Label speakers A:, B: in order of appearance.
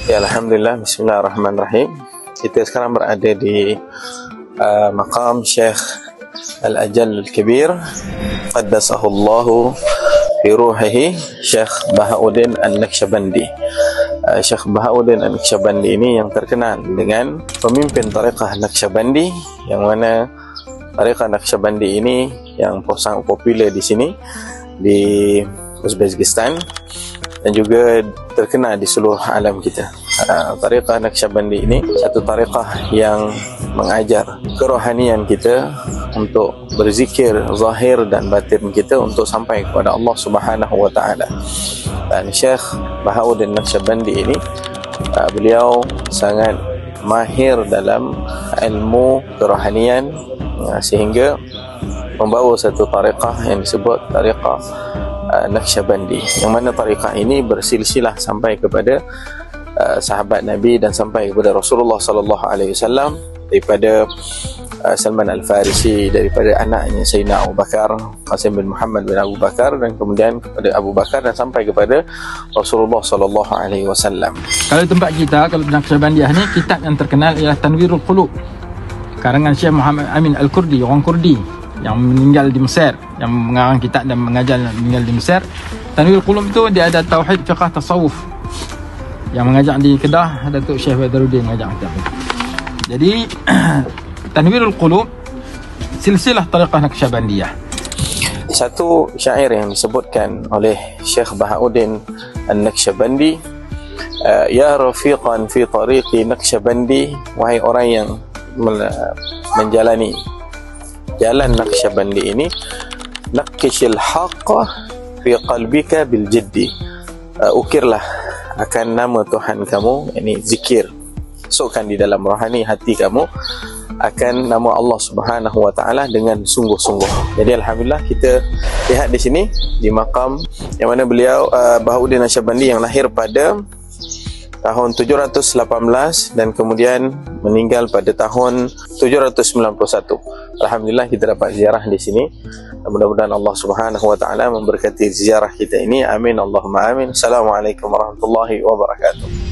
A: Ya, Alhamdulillah, Bismillahirrahmanirrahim. Kita sekarang berada di maqam Syekh Al-Ajal Al-Kabir Qaddasahullahu fi ruhihi, Syekh Bahauddin An-Naqsyabandi. Syekh Bahauddin An-Naqsyabandi ini yang terkenal dengan pemimpin tariqah Naqsyabandi, yang mana tariqah Naqsyabandi ini yang sangat popular di sini di Uzbekistan dan juga terkenal di seluruh alam kita. Tariqah Naqsyabandi ini satu tariqah yang mengajar kerohanian kita untuk berzikir zahir dan batin kita untuk sampai kepada Allah Subhanahu wa taala. Dan Syekh Bahauddin Naqsyabandi ini beliau sangat mahir dalam ilmu kerohanian, sehingga membawa satu tariqah yang disebut tariqah Naqsyabandi, yang mana tariqah ini bersilsilah sampai kepada sahabat Nabi dan sampai kepada Rasulullah sallallahu alaihi wasallam, daripada Salman Al-Farisi, daripada anaknya Sayyidina Abu Bakar, Qasim bin Muhammad bin Abu Bakar, dan kemudian kepada Abu Bakar dan sampai kepada Rasulullah sallallahu alaihi wasallam.
B: Kalau tempat kita, kalau Naqsyabandiyah ni, kitab yang terkenal ialah Tanwirul Qulub, karangan Syekh Muhammad Amin Al-Kurdi, orang Kurdi yang meninggal di Mesir, yang mengarang kitab dan mengajar meninggal di Mesir. Tanwirul Qulub itu dia ada tauhid, fiqh, tasawuf. Yang mengajar di Kedah Datuk Syekh Badruddin mengajar kitab itu. Jadi Tanwirul Qulub silsilah tariqah Naqsyabandiyah.
A: Satu syair yang disebutkan oleh Syekh Bahauddin An-Naqsyabandi, ya rafiqan fi tariqi Naqsyabandi, wahai orang yang menjalani jalan Naqsyabandi ini, naqishil haqqa fi qalbika bil jiddi, ukirlah akan nama Tuhan kamu, ini zikir, masukkan di dalam rohani hati kamu akan nama Allah Subhanahu wa taala dengan sungguh-sungguh. Jadi alhamdulillah kita lihat di sini di makam yang mana beliau Bahauddin Naqsyabandi yang lahir pada tahun 718 dan kemudian meninggal pada tahun 791. Alhamdulillah kita dapat ziarah di sini. Mudah-mudahan Allah Subhanahu wa taala memberkati ziarah kita ini. Amin Allahumma amin. Assalamualaikum warahmatullahi wabarakatuh.